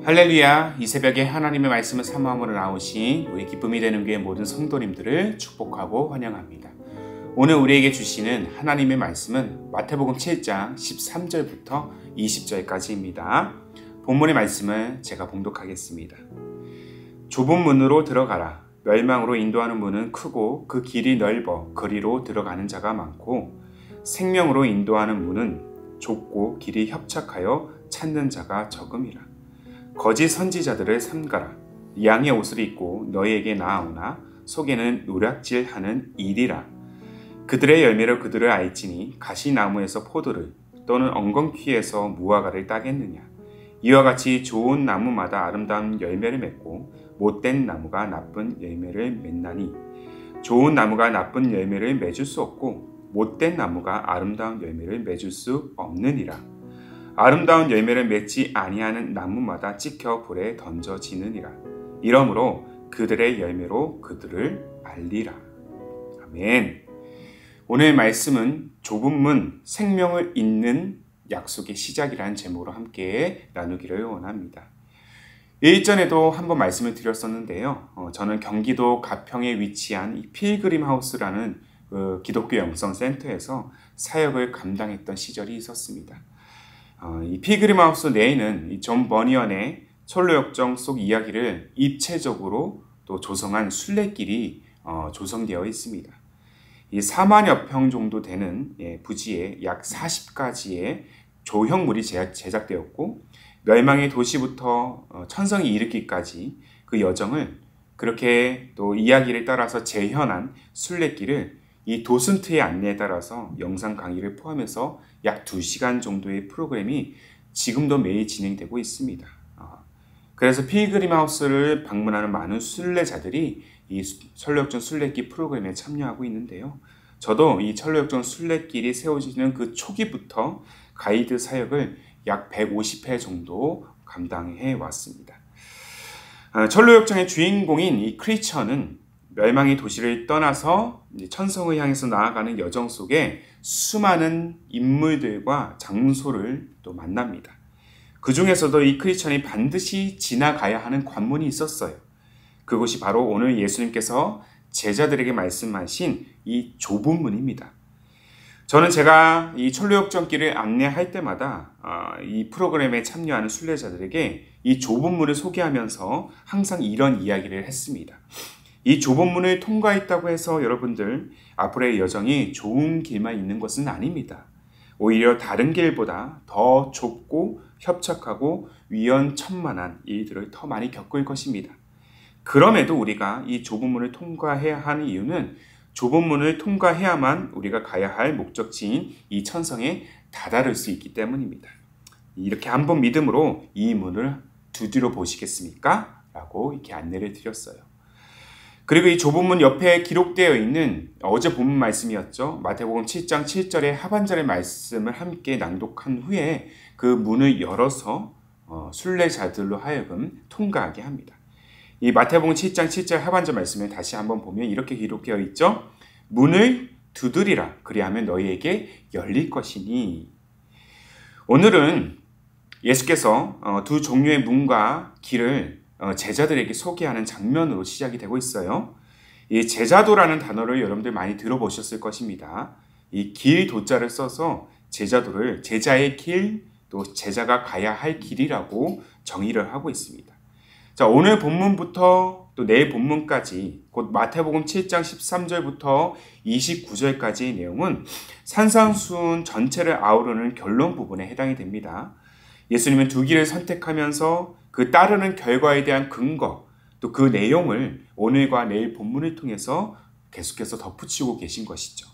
할렐루야. 이 새벽에 하나님의 말씀을 사모함으로 나오신 우리 기쁨이 되는 교회 모든 성도님들을 축복하고 환영합니다. 오늘 우리에게 주시는 하나님의 말씀은 마태복음 7장 13절부터 20절까지입니다. 본문의 말씀을 제가 봉독하겠습니다. 좁은 문으로 들어가라. 멸망으로 인도하는 문은 크고 그 길이 넓어 그리로 들어가는 자가 많고, 생명으로 인도하는 문은 좁고 길이 협착하여 찾는 자가 적음이라. 거짓 선지자들을 삼가라. 양의 옷을 입고 너희에게 나아오나 속에는 노략질하는 일이라. 그들의 열매로 그들을 알지니 가시나무에서 포도를 또는 엉겅퀴에서 무화과를 따겠느냐. 이와 같이 좋은 나무마다 아름다운 열매를 맺고 못된 나무가 나쁜 열매를 맺나니, 좋은 나무가 나쁜 열매를 맺을 수 없고 못된 나무가 아름다운 열매를 맺을 수 없느니라. 아름다운 열매를 맺지 아니하는 나무마다 찍혀 불에 던져지느니라. 이러므로 그들의 열매로 그들을 알리라. 아멘. 오늘 말씀은 좁은 문, 생명을 잇는 약속의 시작이라는 제목으로 함께 나누기를 원합니다. 일전에도 한번 말씀을 드렸었는데요. 저는 경기도 가평에 위치한 이 필그림 하우스라는 기독교 영성센터에서 사역을 감당했던 시절이 있었습니다. 이 필그림 하우스 내에는 이 존 버니언의 철로역정 속 이야기를 입체적으로 또 조성한 순례길이 조성되어 있습니다. 이 4만여 평 정도 되는 부지에 약 40가지의 조형물이 제작되었고, 멸망의 도시부터 천성이 일으키기까지 그 여정을 그렇게 또 이야기를 따라서 재현한 순례길을 이 도슨트의 안내에 따라서 영상 강의를 포함해서 약 2시간 정도의 프로그램이 지금도 매일 진행되고 있습니다. 그래서 필그림 하우스를 방문하는 많은 순례자들이 이 철로역정 순례길 프로그램에 참여하고 있는데요. 저도 이 철로역정 순례길이 세워지는 그 초기부터 가이드 사역을 약 150회 정도 감당해 왔습니다. 철로역정의 주인공인 이 크리처는 멸망의 도시를 떠나서 천성을 향해서 나아가는 여정 속에 수많은 인물들과 장소를 또 만납니다. 그 중에서도 이 크리스천이 반드시 지나가야 하는 관문이 있었어요. 그것이 바로 오늘 예수님께서 제자들에게 말씀하신 이 좁은 문입니다. 저는 제가 이 철로역정길을 안내할 때마다 이 프로그램에 참여하는 순례자들에게 이 좁은 문을 소개하면서 항상 이런 이야기를 했습니다. 이 좁은 문을 통과했다고 해서 여러분들 앞으로의 여정이 좋은 길만 있는 것은 아닙니다. 오히려 다른 길보다 더 좁고 협착하고 위험천만한 일들을 더 많이 겪을 것입니다. 그럼에도 우리가 이 좁은 문을 통과해야 하는 이유는 좁은 문을 통과해야만 우리가 가야 할 목적지인 이 천성에 다다를 수 있기 때문입니다. 이렇게 한번 믿음으로 이 문을 두드려 보시겠습니까? 라고 이렇게 안내를 드렸어요. 그리고 이 좁은 문 옆에 기록되어 있는 어제 본문 말씀이었죠. 마태복음 7장 7절의 하반절의 말씀을 함께 낭독한 후에 그 문을 열어서 순례자들로 하여금 통과하게 합니다. 이 마태복음 7장 7절 하반절 말씀을 다시 한번 보면 이렇게 기록되어 있죠. 문을 두드리라. 그리하면 너희에게 열릴 것이니. 오늘은 예수께서 두 종류의 문과 길을 제자들에게 소개하는 장면으로 시작이 되고 있어요. 이 제자도라는 단어를 여러분들 많이 들어보셨을 것입니다. 이 길 도자를 써서 제자도를 제자의 길, 또 제자가 가야 할 길이라고 정의를 하고 있습니다. 자, 오늘 본문부터 또 내일 본문까지 곧 마태복음 7장 13절부터 29절까지의 내용은 산상수훈 전체를 아우르는 결론 부분에 해당이 됩니다. 예수님은 두 길을 선택하면서 그 따르는 결과에 대한 근거, 또 그 내용을 오늘과 내일 본문을 통해서 계속해서 덧붙이고 계신 것이죠.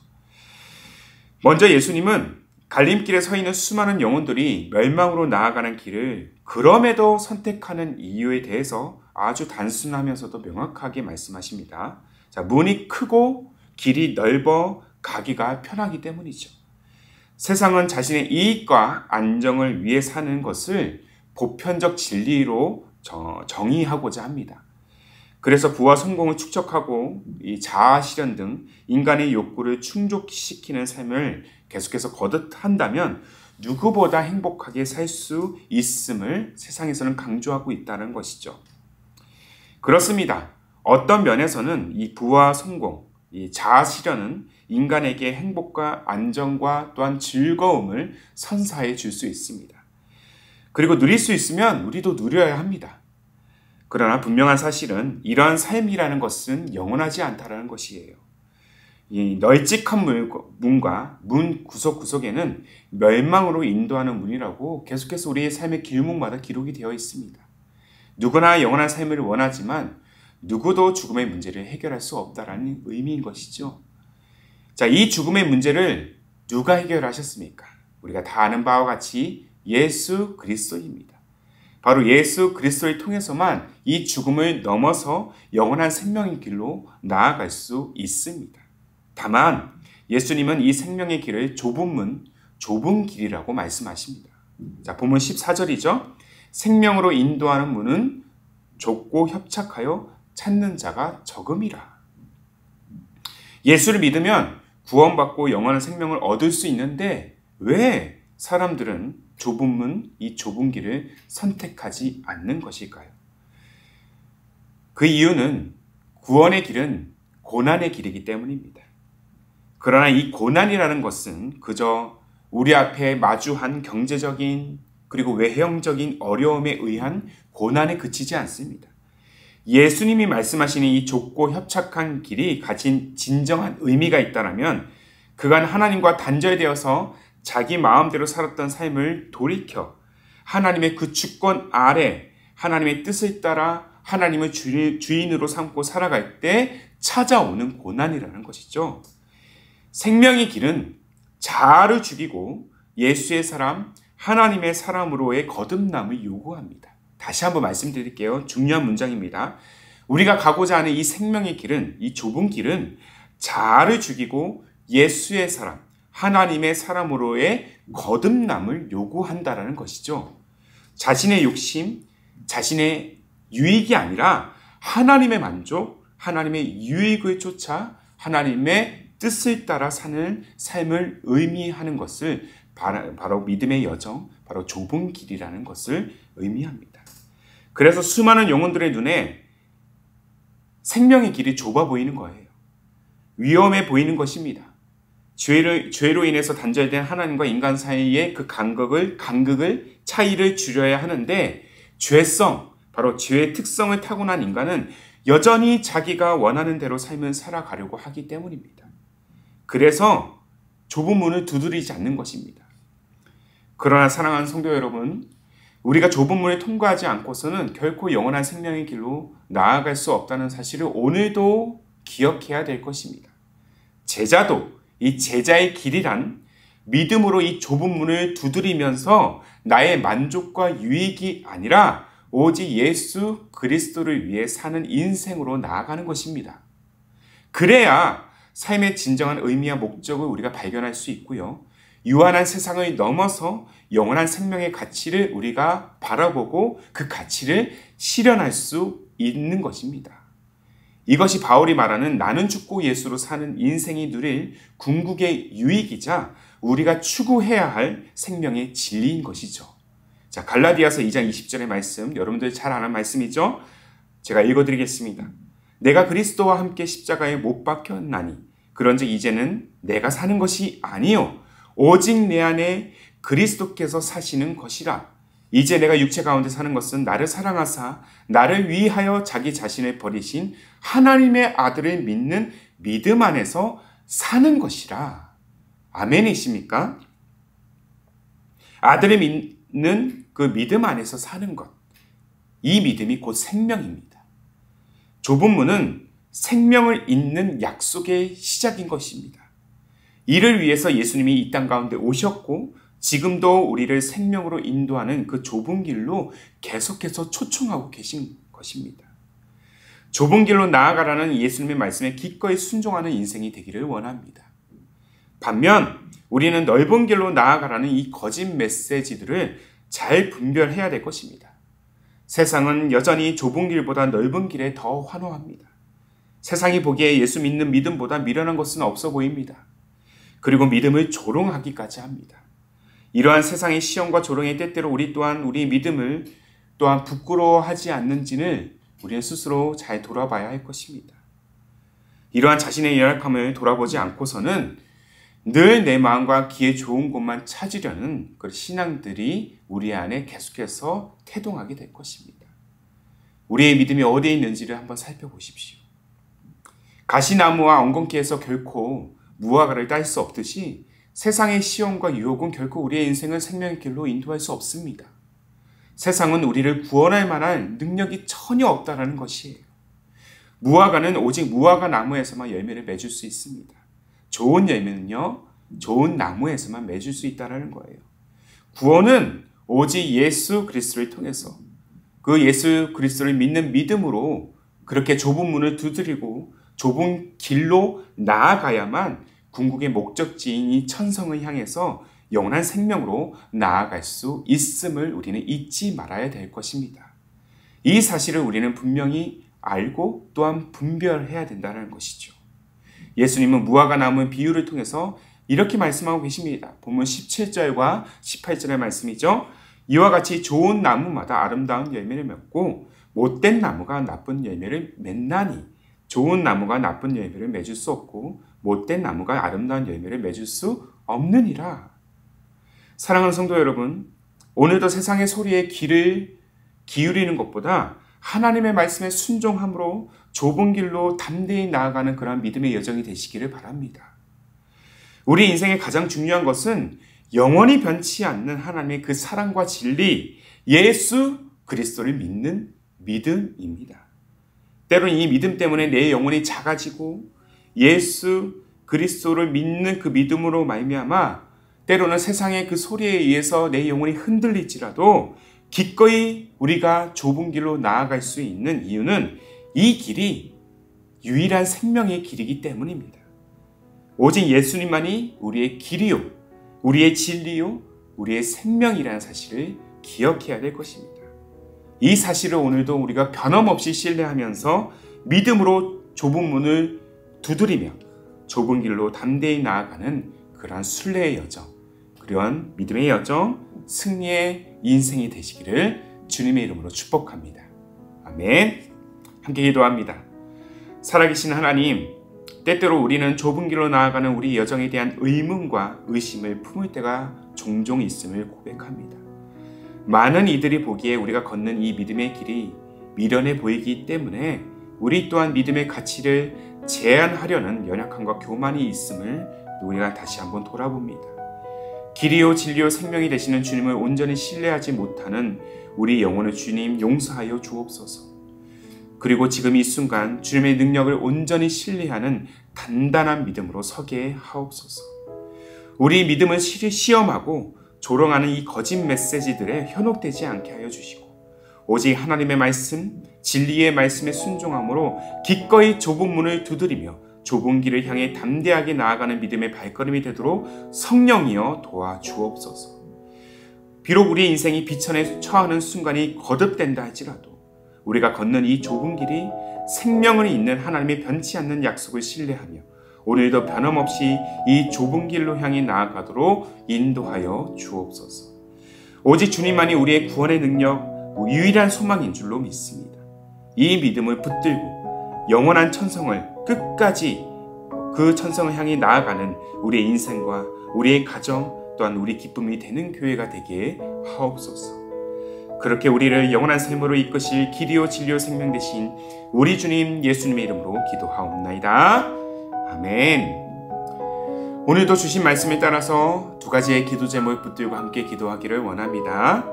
먼저 예수님은 갈림길에 서 있는 수많은 영혼들이 멸망으로 나아가는 길을 그럼에도 선택하는 이유에 대해서 아주 단순하면서도 명확하게 말씀하십니다. 자, 문이 크고 길이 넓어 가기가 편하기 때문이죠. 세상은 자신의 이익과 안정을 위해 사는 것을 보편적 진리로 정의하고자 합니다. 그래서 부와 성공을 축적하고 이 자아 실현 등 인간의 욕구를 충족시키는 삶을 계속해서 거듭한다면 누구보다 행복하게 살 수 있음을 세상에서는 강조하고 있다는 것이죠. 그렇습니다. 어떤 면에서는 이 부와 성공, 이 자아 실현은 인간에게 행복과 안정과 또한 즐거움을 선사해 줄 수 있습니다. 그리고 누릴 수 있으면 우리도 누려야 합니다. 그러나 분명한 사실은 이러한 삶이라는 것은 영원하지 않다라는 것이에요. 이 널찍한 문과 문 구석구석에는 멸망으로 인도하는 문이라고 계속해서 우리의 삶의 길목마다 기록이 되어 있습니다. 누구나 영원한 삶을 원하지만 누구도 죽음의 문제를 해결할 수 없다라는 의미인 것이죠. 자, 이 죽음의 문제를 누가 해결하셨습니까? 우리가 다 아는 바와 같이 예수 그리스도입니다. 바로 예수 그리스도를 통해서만 이 죽음을 넘어서 영원한 생명의 길로 나아갈 수 있습니다. 다만 예수님은 이 생명의 길을 좁은 문, 좁은 길이라고 말씀하십니다. 자, 본문 14절이죠. 생명으로 인도하는 문은 좁고 협착하여 찾는 자가 적음이라. 예수를 믿으면 구원받고 영원한 생명을 얻을 수 있는데 왜 사람들은 좁은 문, 이 좁은 길을 선택하지 않는 것일까요? 그 이유는 구원의 길은 고난의 길이기 때문입니다. 그러나 이 고난이라는 것은 그저 우리 앞에 마주한 경제적인 그리고 외형적인 어려움에 의한 고난에 그치지 않습니다. 예수님이 말씀하시는 이 좁고 협착한 길이 가진 진정한 의미가 있다면 그간 하나님과 단절되어서 자기 마음대로 살았던 삶을 돌이켜 하나님의 그 주권 아래 하나님의 뜻을 따라 하나님을 주인으로 삼고 살아갈 때 찾아오는 고난이라는 것이죠. 생명의 길은 자아를 죽이고 예수의 사람, 하나님의 사람으로의 거듭남을 요구합니다. 다시 한번 말씀드릴게요. 중요한 문장입니다. 우리가 가고자 하는 이 생명의 길은, 이 좁은 길은 자아를 죽이고 예수의 사람, 하나님의 사람으로의 거듭남을 요구한다라는 것이죠. 자신의 욕심, 자신의 유익이 아니라 하나님의 만족, 하나님의 유익을 쫓아 하나님의 뜻을 따라 사는 삶을 의미하는 것을 바로 믿음의 여정, 바로 좁은 길이라는 것을 의미합니다. 그래서 수많은 영혼들의 눈에 생명의 길이 좁아 보이는 거예요. 위험해 보이는 것입니다. 죄로 인해서 단절된 하나님과 인간 사이의 그 간극을 차이를 줄여야 하는데 죄성, 바로 죄의 특성을 타고난 인간은 여전히 자기가 원하는 대로 삶을 살아가려고 하기 때문입니다. 그래서 좁은 문을 두드리지 않는 것입니다. 그러나 사랑하는 성도 여러분, 우리가 좁은 문을 통과하지 않고서는 결코 영원한 생명의 길로 나아갈 수 없다는 사실을 오늘도 기억해야 될 것입니다. 제자도 이 제자의 길이란 믿음으로 이 좁은 문을 두드리면서 나의 만족과 유익이 아니라 오직 예수 그리스도를 위해 사는 인생으로 나아가는 것입니다. 그래야 삶의 진정한 의미와 목적을 우리가 발견할 수 있고요. 유한한 세상을 넘어서 영원한 생명의 가치를 우리가 바라보고 그 가치를 실현할 수 있는 것입니다. 이것이 바울이 말하는 나는 죽고 예수로 사는 인생이 누릴 궁극의 유익이자 우리가 추구해야 할 생명의 진리인 것이죠. 자, 갈라디아서 2장 20절의 말씀, 여러분들 잘 아는 말씀이죠? 제가 읽어드리겠습니다. 내가 그리스도와 함께 십자가에 못 박혔나니 그런즉 이제는 내가 사는 것이 아니요 오직 내 안에 그리스도께서 사시는 것이라. 이제 내가 육체 가운데 사는 것은 나를 사랑하사 나를 위하여 자기 자신을 버리신 하나님의 아들을 믿는 믿음 안에서 사는 것이라. 아멘이십니까? 아들을 믿는 그 믿음 안에서 사는 것. 이 믿음이 곧 생명입니다. 좁은 문은 생명을 잇는 약속의 시작인 것입니다. 이를 위해서 예수님이 이 땅 가운데 오셨고 지금도 우리를 생명으로 인도하는 그 좁은 길로 계속해서 초청하고 계신 것입니다. 좁은 길로 나아가라는 예수님의 말씀에 기꺼이 순종하는 인생이 되기를 원합니다. 반면 우리는 넓은 길로 나아가라는 이 거짓 메시지들을 잘 분별해야 될 것입니다. 세상은 여전히 좁은 길보다 넓은 길에 더 환호합니다. 세상이 보기에 예수 믿는 믿음보다 미련한 것은 없어 보입니다. 그리고 믿음을 조롱하기까지 합니다. 이러한 세상의 시험과 조롱의 때때로 우리 또한 우리의 믿음을 또한 부끄러워하지 않는지를 우리는 스스로 잘 돌아봐야 할 것입니다. 이러한 자신의 연약함을 돌아보지 않고서는 늘 내 마음과 귀에 좋은 곳만 찾으려는 그 신앙들이 우리 안에 계속해서 태동하게 될 것입니다. 우리의 믿음이 어디에 있는지를 한번 살펴보십시오. 가시나무와 엉겅퀴에서 결코 무화과를 딸 수 없듯이 세상의 시험과 유혹은 결코 우리의 인생을 생명의 길로 인도할 수 없습니다. 세상은 우리를 구원할 만한 능력이 전혀 없다는 것이에요. 무화과는 오직 무화과 나무에서만 열매를 맺을 수 있습니다. 좋은 열매는요, 좋은 나무에서만 맺을 수 있다는 거예요. 구원은 오직 예수 그리스도를 통해서 그 예수 그리스도를 믿는 믿음으로 그렇게 좁은 문을 두드리고 좁은 길로 나아가야만 궁극의 목적지인 이 천성을 향해서 영원한 생명으로 나아갈 수 있음을 우리는 잊지 말아야 될 것입니다. 이 사실을 우리는 분명히 알고 또한 분별해야 된다는 것이죠. 예수님은 무화과 나무 비유를 통해서 이렇게 말씀하고 계십니다. 본문 17절과 18절의 말씀이죠. 이와 같이 좋은 나무마다 아름다운 열매를 맺고 못된 나무가 나쁜 열매를 맺나니 좋은 나무가 나쁜 열매를 맺을 수 없고 못된 나무가 아름다운 열매를 맺을 수 없느니라. 사랑하는 성도 여러분, 오늘도 세상의 소리에 귀를 기울이는 것보다 하나님의 말씀에 순종함으로 좁은 길로 담대히 나아가는 그러한 믿음의 여정이 되시기를 바랍니다. 우리 인생의 가장 중요한 것은 영원히 변치 않는 하나님의 그 사랑과 진리, 예수 그리스도를 믿는 믿음입니다. 때로는 이 믿음 때문에 내 영혼이 작아지고 예수 그리스도를 믿는 그 믿음으로 말미암아 때로는 세상의 그 소리에 의해서 내 영혼이 흔들릴지라도 기꺼이 우리가 좁은 길로 나아갈 수 있는 이유는 이 길이 유일한 생명의 길이기 때문입니다. 오직 예수님만이 우리의 길이요, 우리의 진리요, 우리의 생명이라는 사실을 기억해야 될 것입니다. 이 사실을 오늘도 우리가 변함없이 신뢰하면서 믿음으로 좁은 문을 두드리며 좁은 길로 담대히 나아가는 그러한 순례의 여정, 그러한 믿음의 여정, 승리의 인생이 되시기를 주님의 이름으로 축복합니다. 아멘. 함께 기도합니다. 살아계신 하나님, 때때로 우리는 좁은 길로 나아가는 우리 여정에 대한 의문과 의심을 품을 때가 종종 있음을 고백합니다. 많은 이들이 보기에 우리가 걷는 이 믿음의 길이 미련해 보이기 때문에 우리 또한 믿음의 가치를 제한하려는 연약함과 교만이 있음을 우리가 다시 한번 돌아봅니다. 길이요 진리요 생명이 되시는 주님을 온전히 신뢰하지 못하는 우리 영혼의 주님 용서하여 주옵소서. 그리고 지금 이 순간 주님의 능력을 온전히 신뢰하는 단단한 믿음으로 서게 하옵소서. 우리 믿음을 시험하고 조롱하는 이 거짓 메시지들에 현혹되지 않게 하여 주시고 오직 하나님의 말씀, 진리의 말씀에 순종함으로 기꺼이 좁은 문을 두드리며 좁은 길을 향해 담대하게 나아가는 믿음의 발걸음이 되도록 성령이여 도와주옵소서. 비록 우리의 인생이 비천에 처하는 순간이 거듭된다 할지라도 우리가 걷는 이 좁은 길이 생명을 잇는 하나님의 변치 않는 약속을 신뢰하며 오늘도 변함없이 이 좁은 길로 향해 나아가도록 인도하여 주옵소서. 오직 주님만이 우리의 구원의 능력, 유일한 소망인 줄로 믿습니다. 이 믿음을 붙들고 영원한 천성을 끝까지 그 천성을 향해 나아가는 우리의 인생과 우리의 가정 또한 우리 기쁨이 되는 교회가 되게 하옵소서. 그렇게 우리를 영원한 삶으로 이끄실 길이요 진리요 생명 되신 우리 주님 예수님의 이름으로 기도하옵나이다. 아멘. 오늘도 주신 말씀에 따라서 두 가지의 기도 제목을 붙들고 함께 기도하기를 원합니다.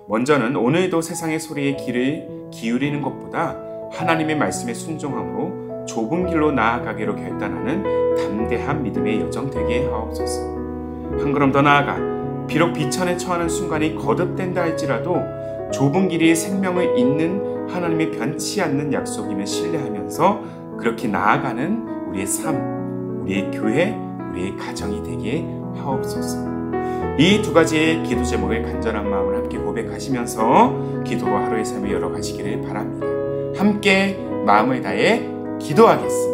먼저는 세상의 소리에 귀를 기울이는 것보다 하나님의 말씀에 순종함으로 좁은 길로 나아가기로 결단하는 담대한 믿음의 여정 되게 하옵소서. 한 걸음 더 나아가 비록 비천에 처하는 순간이 거듭된다 할지라도 좁은 길이 생명을 잇는 하나님의 변치 않는 약속임을 신뢰하면서 그렇게 나아가는 우리의 삶, 우리의 교회, 우리의 가정이 되게 하옵소서. 이 두 가지의 기도 제목을 간절한 마음으로 함께 고백하시면서 기도로 하루의 삶을 열어가시기를 바랍니다. 함께 마음을 다해 기도하겠습니다.